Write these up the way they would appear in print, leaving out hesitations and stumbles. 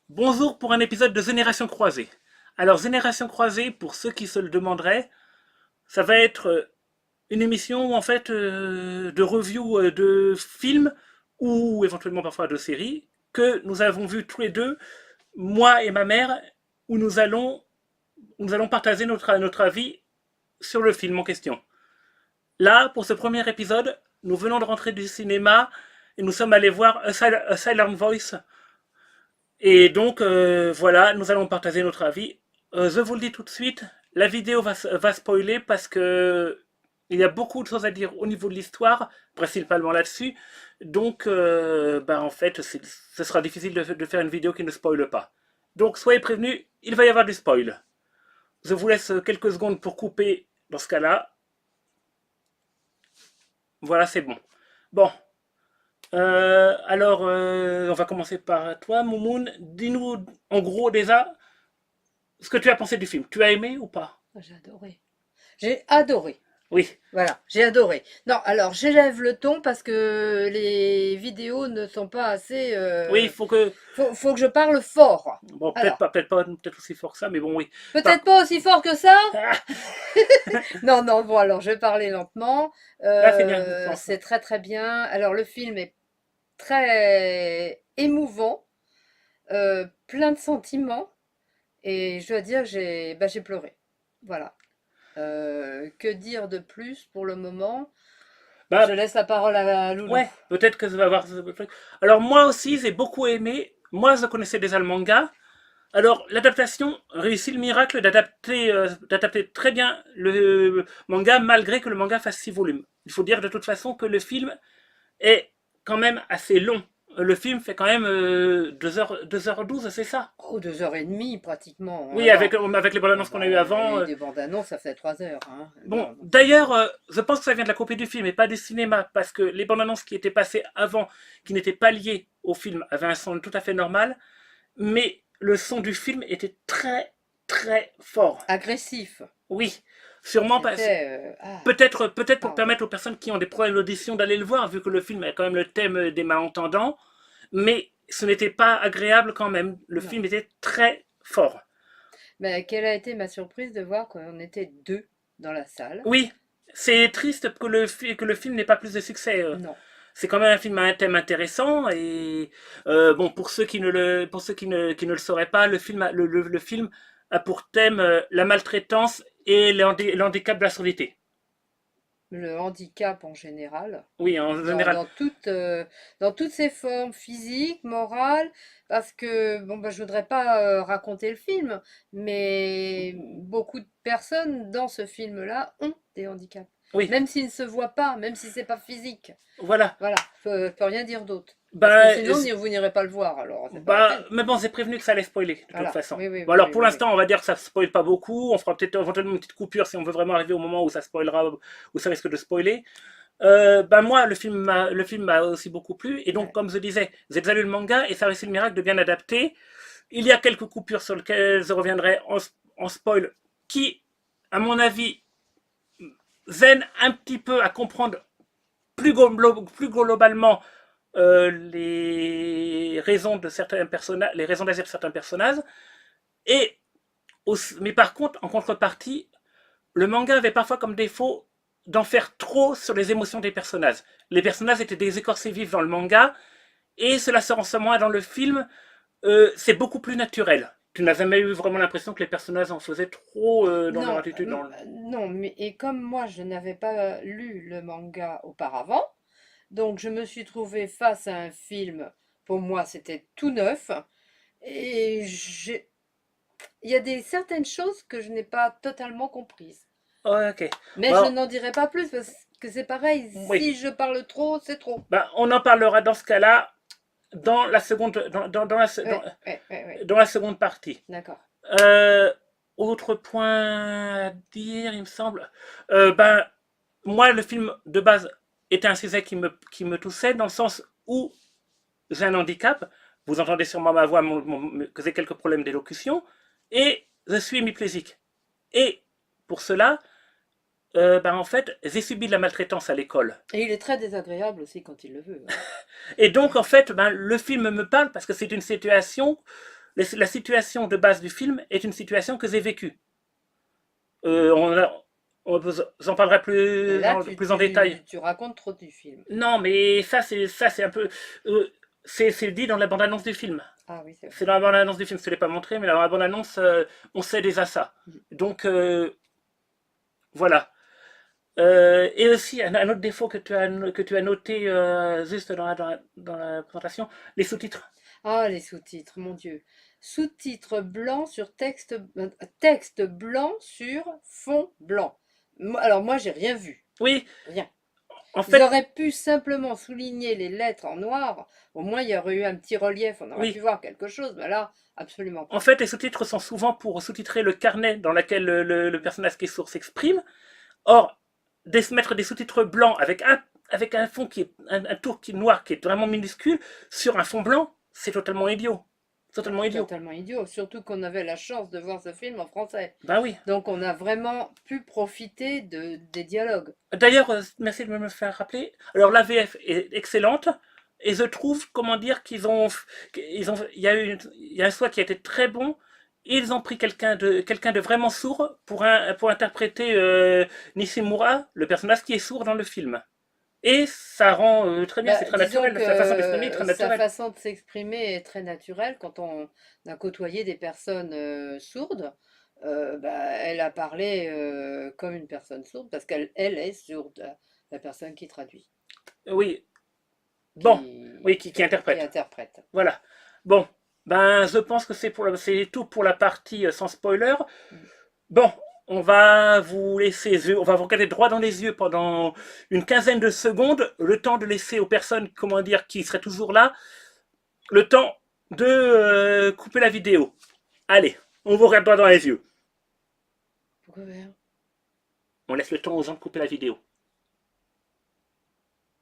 Bonjour pour un épisode de Génération Croisée. Alors, Génération Croisée, pour ceux qui se le demanderaient, ça va être une émission en fait de review de films ou éventuellement parfois de séries que nous avons vus tous les deux, moi et ma mère, où nous allons partager notre avis sur le film en question. Là, pour ce premier épisode, nous venons de rentrer du cinéma et nous sommes allés voir A Silent Voice. Et donc, voilà, nous allons partager notre avis. Je vous le dis tout de suite, la vidéo va spoiler parce que il y a beaucoup de choses à dire au niveau de l'histoire, principalement là-dessus. Donc, en fait, ce sera difficile de faire une vidéo qui ne spoile pas. Donc, soyez prévenus, il va y avoir du spoil. Je vous laisse quelques secondes pour couper dans ce cas-là. Voilà, c'est bon. Bon, on va commencer par toi, Moumoun. Dis-nous en gros déjà ce que tu as pensé du film. Tu as aimé ou pas? J'ai adoré. J'ai adoré. Oui. Voilà, j'ai adoré. Non, alors j'élève le ton parce que les vidéos ne sont pas assez. Oui, il faut que. Faut que je parle fort. Bon, Alors, peut-être aussi fort que ça, mais bon, oui. Par- peut-être pas aussi fort que ça. Ah, Non, non, bon, alors je vais parler lentement. là, c'est bien, je pense. C'est très très bien. Alors, le film est très émouvant, plein de sentiments. Et je dois dire que j'ai pleuré. Voilà. Que dire de plus pour le moment? Je Bah, laisse la parole à Loulou. ouais, peut-être que ça va avoir. Alors, moi aussi, j'ai beaucoup aimé. Moi, je connaissais déjà le manga. Alors, l'adaptation réussit le miracle d'adapter très bien le manga, malgré que le manga fasse 6 volumes. Il faut dire de toute façon que le film est quand même assez long. Le film fait quand même 2h12, c'est ça? Oh, 2 heures et demie pratiquement. Oui, Alors, avec les bandes ah annonces qu'on a bah, eu avant. des bandes annonces, ça fait 3 heures. Hein. Bon, Non, non. d'ailleurs, je pense que ça vient de la copie du film et pas du cinéma, parce que les bandes annonces qui étaient passées avant, qui n'étaient pas liées au film, avaient un son tout à fait normal, mais le son du film était très, très fort. Agressif. Oui, sûrement parce C'était. peut-être pour Pardon. permettre aux personnes qui ont des problèmes d'audition d'aller le voir, vu que le film a quand même le thème des malentendants, mais ce n'était pas agréable quand même. Le Non. film était très fort. Mais quelle a été ma surprise de voir qu'on était deux dans la salle? Oui, c'est triste que le film n'ait pas plus de succès. Non. C'est quand même un film à un thème intéressant et bon pour ceux qui ne le sauraient pas, le film a pour thème la maltraitance et le handicap de la surdité. Le handicap en général. Oui, en dans, général. dans, toute, euh, dans toutes ses formes physiques, morales, parce que, bon, bah, je voudrais pas raconter le film, mais beaucoup de personnes dans ce film-là ont des handicaps. Oui, Même s'ils ne se voient pas, même si c'est pas physique. voilà. Voilà, peut rien dire d'autre. Parce que Bah, sinon, vous n'irez pas le voir, alors c'est pas la bah, peine. mais bon, j'ai prévenu que ça allait spoiler, de toute Voilà, façon. oui, oui, Bon, oui, alors oui, pour oui, oui. l'instant, on va dire que ça spoile pas beaucoup. On fera peut-être éventuellement une petite coupure si on veut vraiment arriver au moment où ça spoilera, où ça risque de spoiler. Moi, le film m'a aussi beaucoup plu. Et donc, Ouais. comme je disais, j'ai déjà lu le manga et ça a réussi le miracle de bien adapter. Il y a quelques coupures sur lesquelles je reviendrai en spoil qui, à mon avis, gênent un petit peu à comprendre plus globalement les raisons de certains personnages, les raisons d'agir de certains personnages. Et mais par contre, en contrepartie, le manga avait parfois comme défaut d'en faire trop sur les émotions des personnages. Les personnages étaient des écorcés vifs dans le manga, et cela se ressent moins dans le film. C'est beaucoup plus naturel. Tu n'as jamais eu vraiment l'impression que les personnages en faisaient trop dans leur Non, attitude dans le... non, mais et comme moi je n'avais pas lu le manga auparavant, donc je me suis trouvée face à un film, pour moi c'était tout neuf, et il y a certaines choses que je n'ai pas totalement comprises. Oh, ok. Mais je Bon, n'en dirai pas plus parce que c'est pareil, oui. si je parle trop, c'est trop. On en parlera dans ce cas-là dans la seconde, Ouais, ouais, ouais, ouais. dans la seconde partie. D'accord. Euh, Autre point à dire, il me semble. Ben, moi, le film de base était un sujet qui me touchait dans le sens où j'ai un handicap. Vous entendez sûrement ma voix que j'ai quelques problèmes d'élocution. Et je suis hémiplégique. Et pour cela, en fait, j'ai subi de la maltraitance à l'école. Et il est très désagréable aussi quand il le veut. Hein. Et donc, en fait, le film me parle parce que c'est une situation. la situation de base du film est une situation que j'ai vécue. On en parlera Et là, plus en détail. tu racontes trop du film. Non, mais ça c'est un peu. C'est dit dans la bande-annonce du film. Ah oui, c'est C'est vrai. dans la bande-annonce du film, je ne l'ai pas montré, mais dans la bande-annonce, on sait déjà ça. Mm. Donc, voilà. Et aussi, un autre défaut que tu as noté juste dans la présentation, les sous-titres. Ah, les sous-titres, mon Dieu. Sous-titres blancs sur texte blanc sur fond blanc. Alors moi, j'ai rien vu. Oui, Rien. en Ils fait, auraient pu simplement souligner les lettres en noir. Au moins, il y aurait eu un petit relief. On aurait pu oui. voir quelque chose. Mais là, absolument En pas. fait, les sous-titres sont souvent pour sous-titrer le carnet dans lequel le personnage qui est sourd s'exprime. Or, mettre des sous-titres blancs avec un fond qui est un tour qui est noir, qui est vraiment minuscule, sur un fond blanc, c'est totalement idiot. Totalement idiot. Totalement idiot. Surtout qu'on avait la chance de voir ce film en français. Ben oui. Donc, on a vraiment pu profiter des dialogues. D'ailleurs, merci de me le faire rappeler. Alors, la VF est excellente. Et je trouve, comment dire, il y a un choix qui a été très bon. Ils ont pris quelqu'un de vraiment sourd pour interpréter Nishimura, le personnage qui est sourd dans le film. Et ça rend très bien, Bah, c'est très disons naturel, sa façon d'exprimer est que très sa naturelle. façon de s'exprimer est très naturelle. Quand on a côtoyé des personnes sourdes, bah, elle a parlé comme une personne sourde parce qu'elle est sourde, la personne qui traduit, Oui, bon, oui, qui qui interprète. interprète. Voilà. Bon, ben, je pense que c'est tout pour la partie sans spoiler. Mm. Bon, on va vous laisser, on va vous regarder droit dans les yeux pendant une quinzaine de secondes, le temps de laisser aux personnes, comment dire, qui seraient toujours là, le temps de couper la vidéo. Allez, on vous regarde droit dans les yeux. Pourquoi faire? On laisse le temps aux gens de couper la vidéo.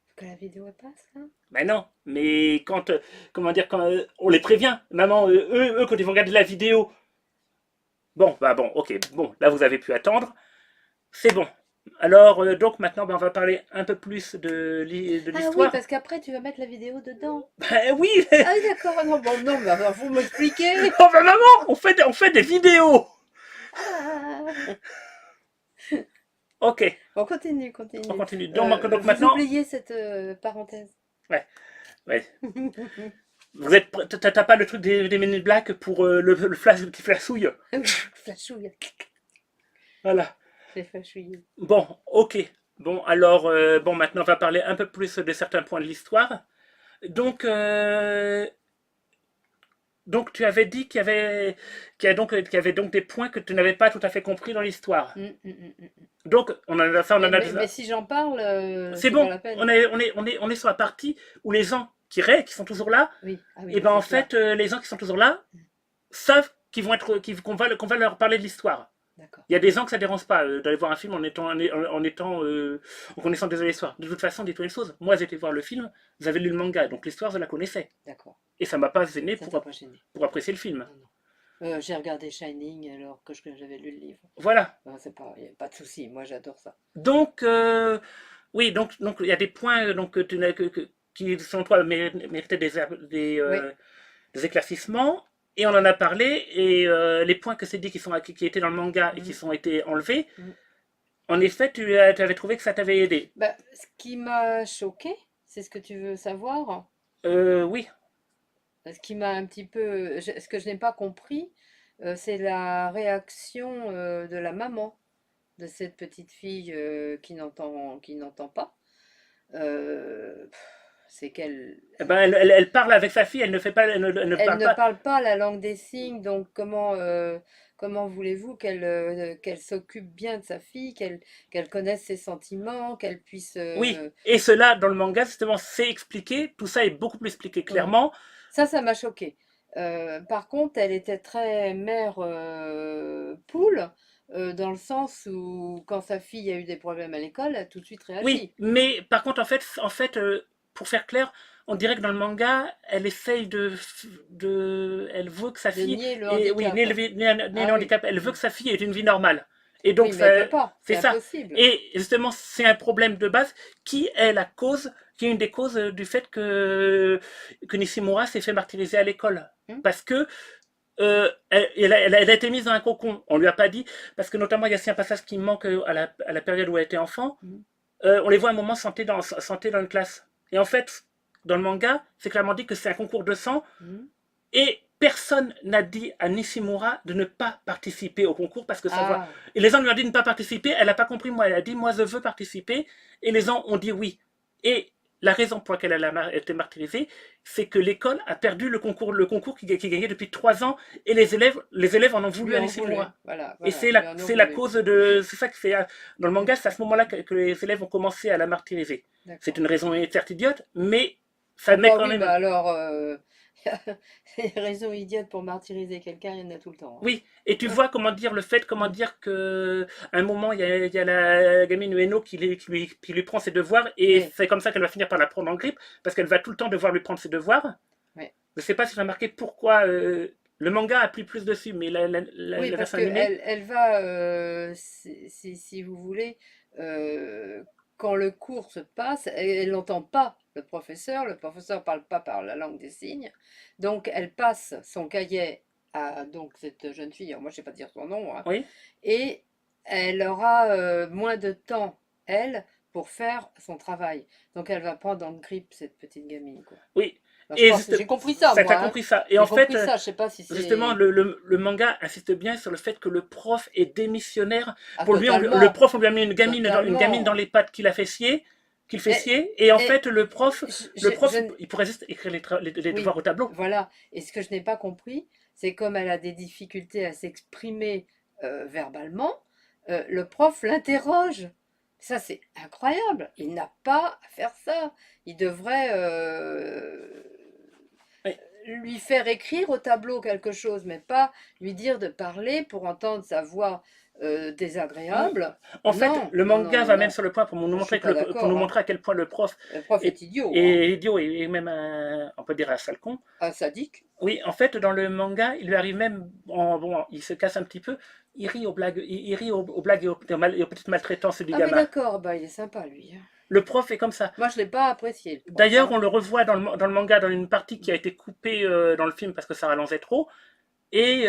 Faut que la vidéo elle passe, là? Ben non, mais quand, comment dire, quand on les prévient, maman, quand ils vont regarder la vidéo, bon, bah bon, ok, bon, là vous avez pu attendre, c'est bon. Alors, donc maintenant, ben, on va parler un peu plus de Ah oui, l'histoire. parce qu'après tu vas mettre la vidéo dedans. Ben oui, Ah oui, d'accord. Ah non, bon, non, bah, faut m'expliquer. oh ben maman, on fait des vidéos. Ah. Ok, Bon, continue, on continue. continue. Donc Vous maintenant, oubliez cette parenthèse. ouais, ouais. T'as pas le truc des Men in Black pour le flash qui flashouille. Flashouille, Voilà. j'ai flashouillé. Bon, ok. Bon, alors, bon, maintenant on va parler un peu plus de certains points de l'histoire. Donc, donc tu avais dit qu'il y avait donc des points que tu n'avais pas tout à fait compris dans l'histoire. Mm. Donc, on en a Mais si j'en parle, c'est c'est pas bon, la peine. on est sur la partie où les gens qui sont toujours là, Oui, ah oui, et ben en c'est là. fait, les gens qui sont toujours là savent qu'on va leur parler de l'histoire. D'accord. Il y a des gens que ça ne dérange pas d'aller voir un film en connaissant déjà l'histoire. De toute façon, dis-toi une chose, moi j'étais voir le film, j'avais lu le manga, donc l'histoire je la connaissais. D'accord. Et ça m'a pas gêné Ça t'a pas gêné. pour apprécier le film. Non, non. J'ai regardé Shining alors que j'avais lu le livre. Voilà. C'est pas, y a pas de souci. Moi, j'adore ça. Donc, oui, donc il y a des points donc, qui, selon toi, méritaient Oui. des éclaircissements. Et on en a parlé. Et les points que c'est dit qui étaient dans le manga et qui Mm, sont été enlevés, mm. en effet, tu avais trouvé que ça t'avait aidé. Bah, ce qui m'a choqué, c'est ce que tu veux savoir. Oui. Ce qui m'a un petit peu, ce que je n'ai pas compris, c'est la réaction de la maman de cette petite fille qui n'entend pas. C'est qu'elle Eh ben, elle parle avec sa fille, elle ne fait pas, elle ne elle parle ne pas. parle pas la langue des signes, donc comment voulez-vous qu'elle s'occupe bien de sa fille, qu'elle connaisse ses sentiments, qu'elle puisse Oui. Et cela, dans le manga, justement, c'est expliqué. Tout ça est beaucoup plus expliqué oui. clairement. Ça m'a choqué. Par contre, elle était très mère poule, dans le sens où quand sa fille a eu des problèmes à l'école, elle a tout de suite Oui, réagi. mais par contre, en fait, pour faire clair, on dirait que dans le manga, elle essaye elle veut que sa De fille, nier le oui, handicap. né le Ah oui. handicap, elle veut que sa fille ait une vie normale. Et Oui, donc, mais elle peut pas. c'est C'est ça. impossible. Et justement, c'est un problème de base qui est une des causes du fait que Nishimura s'est fait martyriser à l'école. Hmm. Parce que elle a été mise dans un cocon. On lui a pas dit, parce que notamment il y a aussi un passage qui manque à la période où elle était enfant. Mhm. On les voit à un moment santé dans une classe. Et en fait, dans le manga, c'est clairement dit que c'est un concours de sang Mhm. et personne n'a dit à Nishimura de ne pas participer au concours parce que ça va. Ah, Et les gens lui ont dit de ne pas participer. Elle n'a pas compris. Moi, elle a dit moi je veux participer. Et les gens ont dit oui. Et la raison pour laquelle elle a été martyrisée, c'est que l'école a perdu le concours qui gagnait depuis 3 ans et les élèves en ont voulu lui à en voulait. Nishimura. Voilà, Et voilà, c'est lui la, en ont c'est la voulu. cause de. C'est ça que c'est. Dans le Mhm. manga, c'est à ce moment-là que les élèves ont commencé à la martyriser. C'est D'accord. une raison certes idiote, mais ça Ah met bah quand oui, bah même. alors, les raisons idiotes pour martyriser quelqu'un, il y en a tout le temps, Oui, et tu hein. vois comment dire le fait, comment dire que à un moment il y a la gamine Ueno qui lui prend ses devoirs et Oui, c'est comme ça qu'elle va finir par la prendre en grippe parce qu'elle va tout le temps devoir lui prendre ses devoirs. oui. Je sais pas si tu as remarqué pourquoi le manga appuie plus dessus, mais Oui, la parce version que animée, elle va, si vous voulez, quand le cours se passe, elle n'entend pas le professeur parle pas par la langue des signes, donc elle passe son cahier à donc cette jeune fille, moi je sais pas dire son nom, hein, oui, et elle aura moins de temps, elle, pour faire son travail. Donc elle va prendre en grippe cette petite gamine, quoi. oui, Enfin, je et pense, juste, j'ai compris ça, ça t'a moi, hein. compris ça. Et en J'ai fait, compris ça, je sais pas si justement, c'est... le manga insiste bien sur le fait que le prof est démissionnaire. Ah, Pour lui, le totalement, prof, on lui a mis une gamine dans totalement. les pattes qu'il fait Et, scier. Et en et fait, le prof, je, le je- prof, je il pourrait juste écrire les oui, devoirs au tableau. voilà. Et ce que je n'ai pas compris, c'est comme elle a des difficultés à s'exprimer verbalement, le prof l'interroge. Ça, c'est incroyable. Il n'a pas à faire ça. Il devrait Oui. lui faire écrire au tableau quelque chose, mais pas lui dire de parler pour entendre sa voix désagréable. En fait, Non, le non, non, manga non, va même non. sur le point pour nous Je suis montrer, pas pour nous d'accord, hein. montrer à quel point le prof Le prof est est, idiot, hein. est idiot et même, on peut dire, un sale con. Un sadique. Oui, en fait, dans le manga, il lui arrive même, bon, il se casse un petit peu, il rit aux blagues, il rit aux blagues et aux petites maltraitances du Ah oui, gamin. d'accord, bah il est sympa lui, hein. Le prof est comme ça. Moi, je l'ai pas apprécié, le prof, D'ailleurs, hein. on le revoit dans le manga, dans une partie qui a été coupée dans le film parce que ça rallongeait trop, et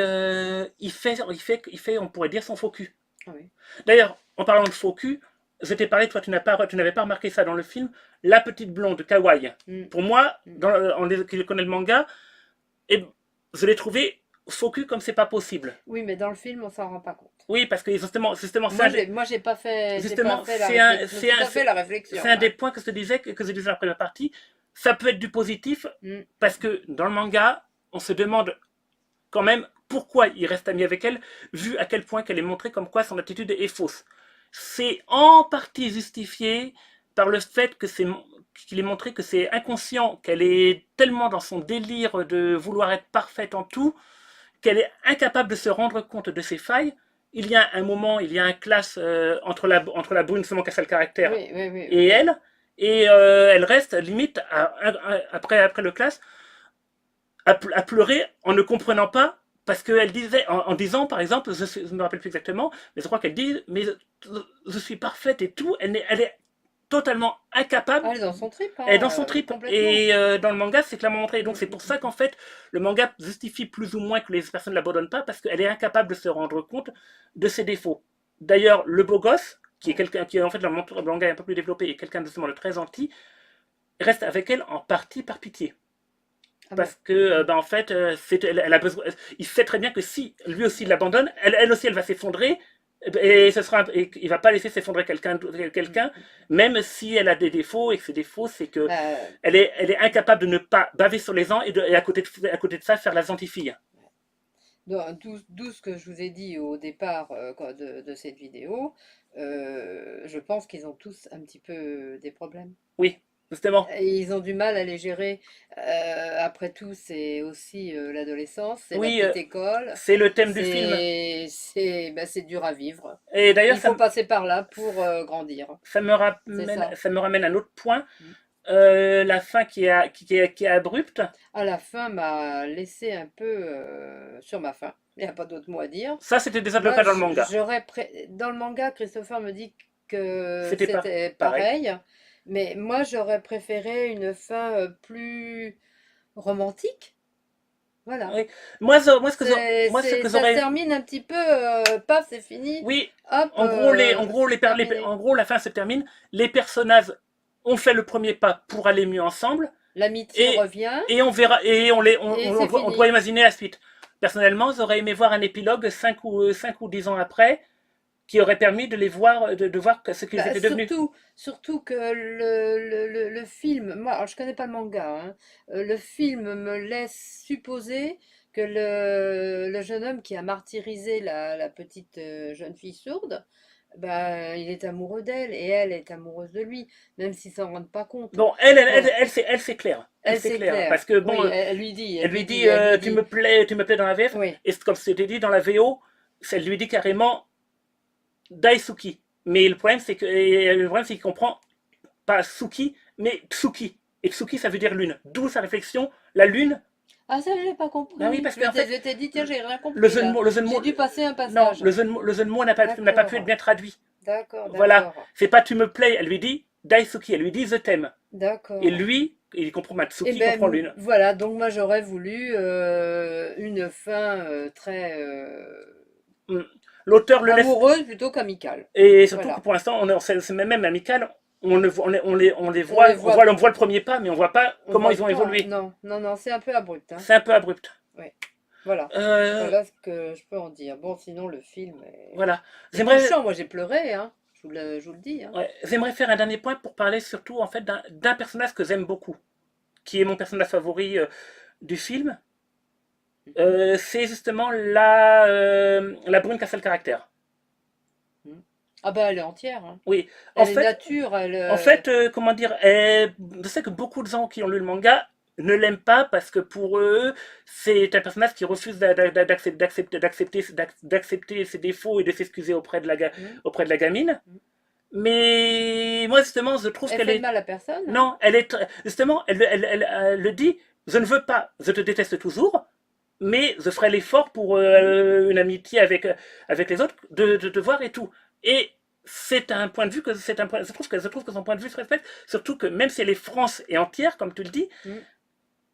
on pourrait dire, son faux cul. Ah oui. D'ailleurs, en parlant de faux cul, je t'ai parlé, toi, tu n'avais pas remarqué ça dans le film, la petite blonde kawaii. Mm, Pour moi, mm. qui connaît le manga, et je l'ai trouvé faux cul comme c'est pas possible. Oui, mais dans le film, on s'en rend pas compte. Oui, parce que justement, Moi, j'ai pas justement, fait la réflexion. Je me suis pas fait la c'est réflexion, un des hein. points que je disais dans la première partie. Ça peut être du positif, Mm. parce que dans le manga, on se demande quand même pourquoi il reste ami avec elle, vu à quel point qu'elle est montrée comme quoi son attitude est fausse. C'est en partie justifié par le fait qu'il est montré que c'est inconscient, qu'elle est tellement dans son délire de vouloir être parfaite en tout, qu'elle est incapable de se rendre compte de ses failles. Il y a un moment, il y a un clash entre la brune seulement casse le caractère Oui, oui, oui, et oui. elle, et elle reste limite après le clash à pleurer en ne comprenant pas, parce qu'elle disait, en disant par exemple, je ne me rappelle plus exactement, mais je crois qu'elle dit, mais je suis parfaite et tout, elle est totalement incapable. Ah, elle est dans son trip, Elle est dans hein, son trip. complètement. Et dans le manga, c'est clairement montré. Donc Mm, c'est mm, pour ça mm. qu'en fait, le manga justifie plus ou moins que les personnes ne l'abandonnent pas, parce qu'elle est incapable de se rendre compte de ses défauts. D'ailleurs, le beau gosse, qui est Ouais. quelqu'un qui, en fait, le manga est un peu plus développé, et quelqu'un justement de très gentil, reste avec elle en partie par pitié. Ah bon. Parce que, en fait, elle a besoin, il sait très bien que si lui aussi l'abandonne, elle aussi, elle va s'effondrer. Et il va pas laisser s'effondrer Mm, quelqu'un, mm. même si elle a des défauts, et que ses défauts, c'est que Bah, elle est incapable de ne pas baver sur les gens et à côté de ça, faire la gentille fille. d'où ce que je vous ai dit au départ de cette vidéo, je pense qu'ils ont tous un petit peu des problèmes. Oui, justement. Et ils ont du mal à les gérer. Après tout, c'est aussi l'adolescence, c'est la Oui, petite école, c'est le thème du film. c'est dur à vivre. Et d'ailleurs, Il faut passer par là pour grandir. ça me C'est ramène, ça. ça me ramène à un autre point. Mm. La fin qui est abrupte. À la fin m'a laissé un peu sur ma faim. Il n'y a pas d'autre mot à dire. Ça, c'était déjà le Moi, cas dans le manga. dans le manga, Christopher me dit que C'était pas c'était pareil. pareil, mais moi, j'aurais préféré une fin plus romantique. Voilà. Oui. Moi, ce que Ça se j'aurais. termine un petit peu, paf, c'est fini. Oui, Hop, les, c'est terminé. en gros, la fin se termine. Les personnages ont fait le premier pas pour aller mieux ensemble. L'amitié Et, revient et on verra, et on, les, et c'est on doit fini. imaginer la suite. Personnellement, j'aurais aimé voir un épilogue 5 ou 10 ans après qui aurait permis de les voir, de voir ce qu'ils Bah, étaient devenus. surtout que le film, moi, alors je connais pas le manga, hein, le film me laisse supposer que le jeune homme qui a martyrisé la petite jeune fille sourde, bah, il est amoureux d'elle et elle est amoureuse de lui, même s'ils s'en rendent pas compte. Bon, Bon, elle c'est clair. Elle elle c'est c'est clair. clair. Parce que, Oui, bon, elle lui dit elle lui dit, tu me plais dans la VF. oui. Et comme c'était dit dans la VO, elle lui dit carrément Daisuki. Mais le problème, c'est qu'il comprend pas Suki, mais Tsuki. Et Tsuki, ça veut dire lune. D'où sa réflexion, la lune. Ah ça, j'ai pas Ben oui, compris. parce qu'en fait, Je t'ai dit, tiens, j'ai rien le compris jeu de là. mots, le jeu de J'ai mots, dû passer un non, passage. le jeu de mots n'a pas pu être D'accord, bien traduit. d'accord, Voilà. d'accord. C'est pas tu me plais, elle lui dit Daisuki, elle lui dit je t'aime. Et D'accord. lui, il comprend Eh Matsuki, il comprend ben lune. voilà, donc moi j'aurais voulu une fin très Hmm. L'auteur le laisse. amoureuse plutôt qu'amicale. Et surtout que Voilà. pour l'instant, c'est même amical. On les On les voit, voit, on voit le premier pas, mais on voit pas on comment voit ils ont pas. évolué. Non, non, non, c'est un peu abrupt, hein. C'est un peu abrupt. Oui. Voilà. Euh, Voilà ce que je peux en dire. Bon, sinon le film voilà. est J'aimerais, touchant. Moi j'ai pleuré, hein. Je vous le dis, hein. ouais, j'aimerais faire un dernier point pour parler surtout en fait d'un personnage que j'aime beaucoup, qui est mon personnage favori du film. Mhm, C'est justement la brune qui a fait le caractère. mhm. Ah bah elle est entière, hein. Oui, en Elle est fait, nature, elle. comment dire, je sais que beaucoup de gens qui ont lu le manga ne l'aiment pas parce que pour eux, c'est un personnage qui refuse d'accepter ses défauts et de s'excuser Hmm, auprès de la gamine. hmm. Mais moi, justement, je trouve Elle qu'elle fait de est. mal à personne, hein. Non, justement, elle le dit, je ne veux pas, je te déteste toujours, mais je ferai l'effort pour Hmm. une amitié avec les autres, de te voir et tout. Et c'est un point de vue que c'est un point, je trouve que son point de vue se respecte, surtout que même si elle est France et entière, comme tu le dis, Hmm.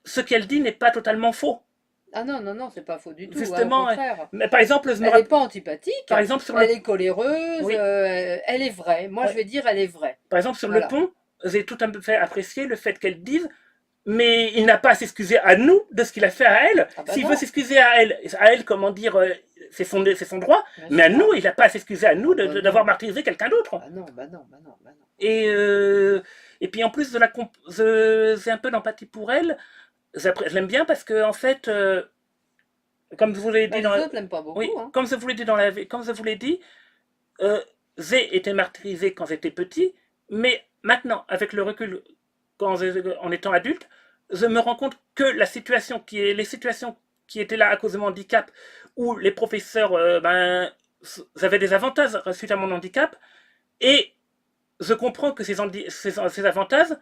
ce qu'elle dit n'est pas totalement faux. Ah non, non, non, c'est pas faux du tout, hein, au Justement, contraire. mais par exemple, Elle n'est pas antipathique, par exemple sur elle le, est coléreuse, oui, elle est vraie. Moi, je ouais. vais dire, elle est vraie. Par exemple sur le Voilà. pont, j'ai tout un peu fait apprécier le fait qu'elle dise mais il n'a pas à s'excuser à nous de ce qu'il a fait à elle. Ah bah S'il veut non, s'excuser à elle, comment dire, c'est son droit, bien mais à sûr. nous, il n'a pas à s'excuser à nous Ah bah d'avoir non. martyrisé quelqu'un d'autre. Bah non, bah non, bah non, bah non. Et, et puis en plus, j'ai un peu d'empathie pour elle. Je l'aime bien parce que, en fait, comme je vous l'ai Bah dit les autres l'aiment pas beaucoup, oui, hein. comme je vous l'ai dit comme je vous l'ai dit, j'ai été martyrisé quand j'étais petit, mais maintenant, avec le recul, en étant adulte, je me rends compte que les situations qui étaient là à cause de mon handicap, où les professeurs avaient des avantages suite à mon handicap, et je comprends que ces avantages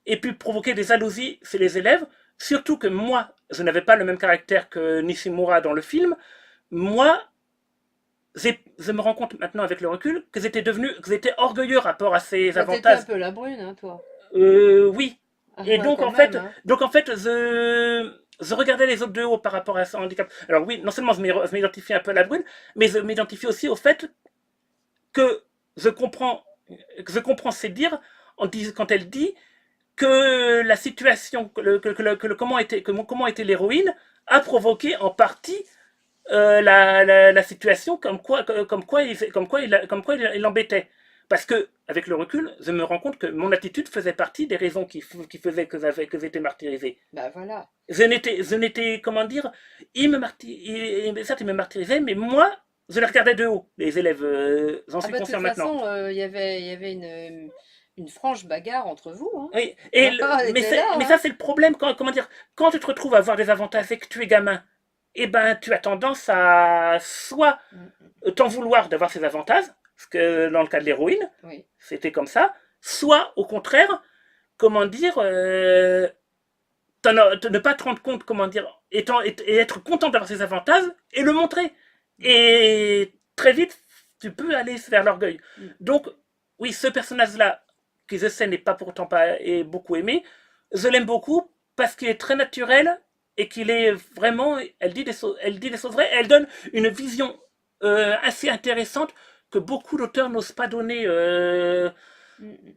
aient pu provoquer des jalousies chez les élèves, surtout que moi, je n'avais pas le même caractère que Nishimura dans le film. Moi, je me rends compte maintenant avec le recul que j'étais orgueilleux par rapport à ces Bah t'étais un avantages. peu la brune, hein, toi. Oui. Ah Et ouais, quand même, hein. donc en fait, je regardais les autres de haut par rapport à son handicap. Alors oui, non seulement je m'identifie un peu à la brune, mais je m'identifie aussi au fait que je comprends, que je comprends ses dires quand elle dit que la situation, comment était l'héroïne a provoqué en partie la situation il l'embêtait. Parce que, avec le recul, je me rends compte que mon attitude faisait partie des raisons qui faisaient que j'étais martyrisé. Bah voilà. Je n'étais, comment dire, certes, il me martyrisait, mais moi, je les regardais de haut, les élèves, j'en Ah suis bah de conscient toute maintenant. façon, il y avait une franche bagarre entre vous, hein. Oui, Elle était là, mais ça, hein. c'est le problème, comment dire, quand tu te retrouves à avoir des avantages et que tu es gamin, eh ben, tu as tendance à soit Mm, mm. t'en vouloir d'avoir ces avantages, parce que dans le cas de l'héroïne, Oui. c'était comme ça, soit au contraire, comment dire, ne pas te rendre compte, comment dire, et être content d'avoir ces avantages et le montrer. Mm, Et très vite, tu peux aller vers l'orgueil. mm. Donc, oui, ce personnage-là, qui je sais n'est pas pourtant pas est beaucoup aimé, je l'aime beaucoup parce qu'il est très naturel et qu'il est vraiment, elle dit des choses vraies, elle donne une vision assez intéressante que beaucoup d'auteurs n'osent pas donner. Mm, mm.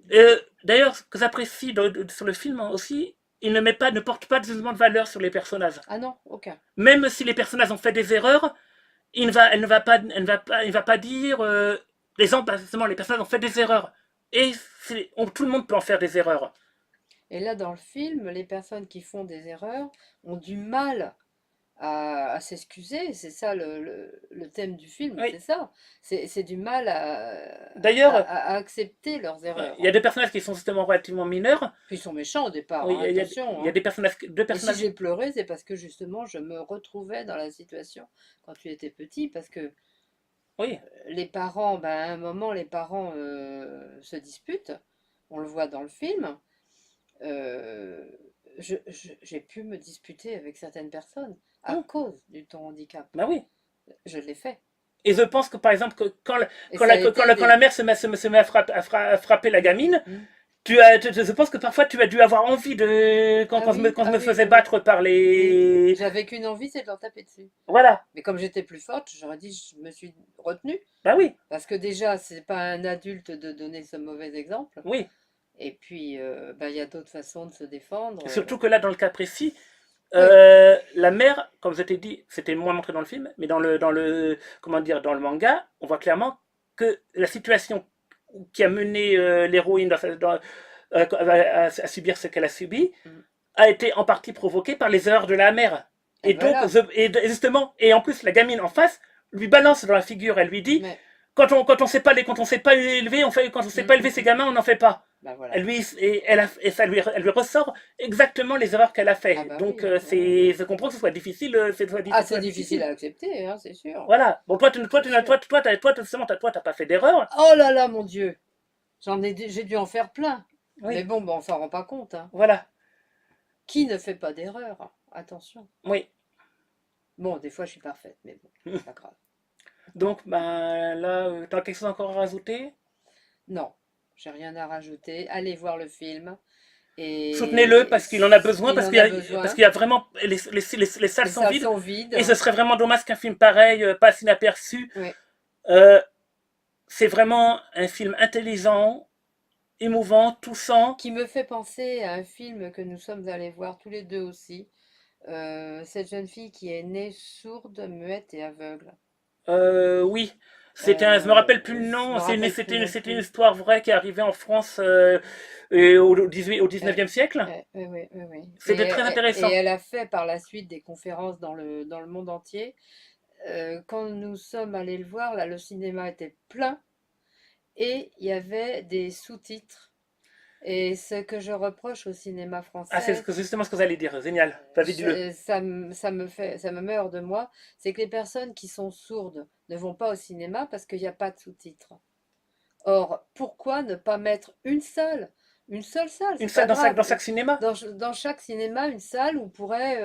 D'ailleurs, ce que j'apprécie sur le film aussi, il ne porte pas de jugement de valeur sur les personnages. Ah non, aucun. Même si les personnages ont fait des erreurs, il ne va pas dire les gens, justement, les personnages ont fait des erreurs. Et tout le monde peut en faire des erreurs. Et là, dans le film, les personnes qui font des erreurs ont du mal à s'excuser. C'est ça le thème du film, Oui. c'est ça. C'est du mal D'ailleurs, à accepter leurs il y a erreurs. des personnages qui sont justement relativement mineurs. Puis ils sont méchants au départ, Oui, hein, attention, il y a hein. des personnages, deux Et si personnages. j'ai pleuré, c'est parce que justement, je me retrouvais dans la situation quand tu étais petit, parce que Oui, les parents, ben, à un moment, les parents se disputent. On le voit dans le film. Euh, j'ai pu me disputer avec certaines personnes à hum, cause du ton handicap. bah oui. Je l'ai fait. Et je pense que par exemple, que Et ça a été quand la des... mère se met à frapper la gamine, Hmm. je pense que parfois tu as dû avoir envie de. Quand je Ah me oui, faisais oui, oui. battre par Oui. les. J'avais qu'une envie, c'est de leur taper dessus. Voilà, Mais comme j'étais plus forte, j'aurais dit, je me suis retenue. bah oui, Parce que déjà, c'est pas un adulte de donner ce mauvais exemple. oui. Et puis, ben, il y a d'autres façons de se défendre. Surtout que là, dans le cas précis, Oui, la mère, comme je t'ai dit, c'était moins montré dans le film, mais comment dire, dans le manga, on voit clairement que la situation qui a mené l'héroïne à subir ce qu'elle a subi mm. a été en partie provoquée par les erreurs de la mère. Et Et donc, voilà. justement, et en plus, la gamine en face lui balance dans la figure, elle lui dit, Mais, quand on sait pas élever, on fait, quand on sait pas élever ses mm. gamins, on n'en fait pas. Ben voilà. Elle lui ressort exactement les erreurs qu'elle a Ah fait. bah Donc, oui, ouais, ouais. je comprends que ce soit difficile, Ah, ce c'est soit difficile difficile. à accepter, hein, c'est sûr. Voilà. Bon, C'est sûr. justement, toi, t'as pas fait d'erreur. Oh là là, mon Dieu. J'ai dû en faire plein. Mais Oui, bon, ben, on s'en rend pas compte, hein. voilà. Qui ne fait pas d'erreur? Attention. Oui. Bon, des fois, je suis parfaite, mais bon, c'est pas grave. Donc, ben là, t'as quelque chose encore à rajouter? Non, j'ai rien à rajouter. Allez voir le film. Soutenez-le Et parce qu'il en a besoin, il en a parce besoin. qu'il y a vraiment. Les salles Les sont salles vides. sont Et vides. ce serait vraiment dommage qu'un film pareil passe inaperçu. Oui. Euh, c'est vraiment un film intelligent, émouvant, touchant. Qui me fait penser à un film que nous sommes allés voir tous les deux aussi. Cette jeune fille qui est née sourde, muette et aveugle. Oui. Je me rappelle plus le Je nom, me rappelle plus non c'était une plus. histoire vraie qui est arrivée en France au Euh, 19e siècle. oui, oui, oui, oui. C'était très Et intéressant. elle a fait par la suite des conférences dans le monde entier. Quand nous sommes allés le voir, là, le cinéma était plein et il y avait des sous-titres. Et ce que je reproche au cinéma Ah, français, justement ce que j'allais dire. Génial. Vas-y, dis-le. ça me meurt de moi, c'est que les personnes qui sont sourdes ne vont pas au cinéma parce qu'il n'y a pas de sous-titres. Or, pourquoi ne pas mettre une seule salle, c'est pas Dans grave, chaque cinéma. dans chaque cinéma, une salle où pourraient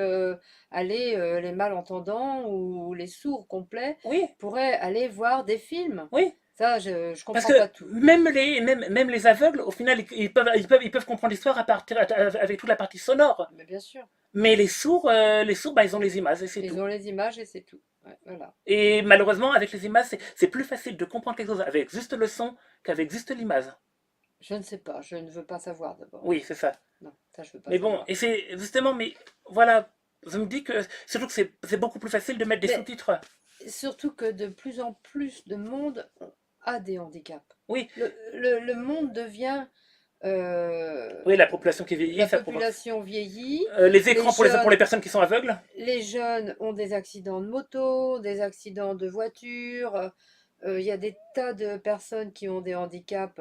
aller les malentendants ou les sourds complets Oui, pourraient aller voir des films. oui. Ça, je Parce comprends que pas tout. même les aveugles, au final, ils peuvent comprendre l'histoire avec toute la partie sonore. Mais bien sûr, Mais les sourds, bah, ils ont les images et c'est ils tout. ont les images et c'est tout. Ouais, voilà. Et malheureusement, avec les images, c'est plus facile de comprendre quelque chose avec juste le son qu'avec juste l'image. Je ne sais pas, je ne veux pas savoir d'abord. Oui, c'est ça. Non, ça je veux pas Mais bon, savoir. et c'est justement, mais voilà, je me dis que surtout que c'est beaucoup plus facile de mettre des Mais sous-titres. surtout que de plus en plus de monde a des handicaps. Oui, Le monde devient... oui, la population qui vieillit, la ça provoque. population vieillit, Les les écrans pour les jeunes, personnes qui sont aveugles. les jeunes ont des accidents de moto, des accidents de voiture. Il y a des tas de personnes qui ont des handicaps,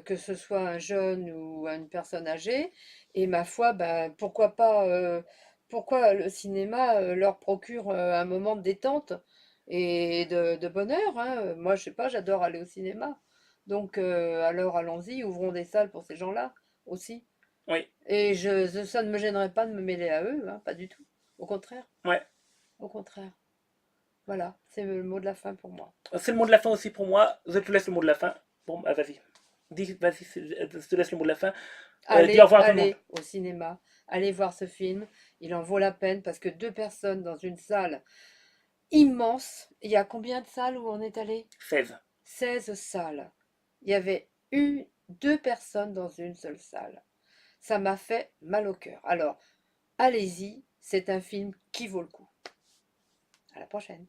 que ce soit un jeune ou une personne âgée. Et ma foi, ben, pourquoi pas, pourquoi le cinéma leur procure un moment de détente et de bonheur, hein. Moi, je sais pas, j'adore aller au cinéma. Donc, alors allons-y, ouvrons des salles pour ces gens-là aussi. Oui, Et ça ne me gênerait pas de me mêler à eux, hein, pas du tout. Au contraire, ouais. au contraire. Voilà, c'est le mot de la fin pour moi. C'est le mot de la fin aussi pour moi. Je te laisse le mot de la fin. Bon, bah, vas-y. Vas-y, je te laisse le mot de la fin. Dis au Allez, revoir à tout le monde. allez au cinéma, Allez voir ce film, il en vaut la peine parce que deux personnes dans une salle immense. Il y a combien de salles où on est allé? 16. 16 salles. Il y avait deux personnes dans une seule salle. Ça m'a fait mal au cœur. Alors, allez-y, c'est un film qui vaut le coup. À la prochaine.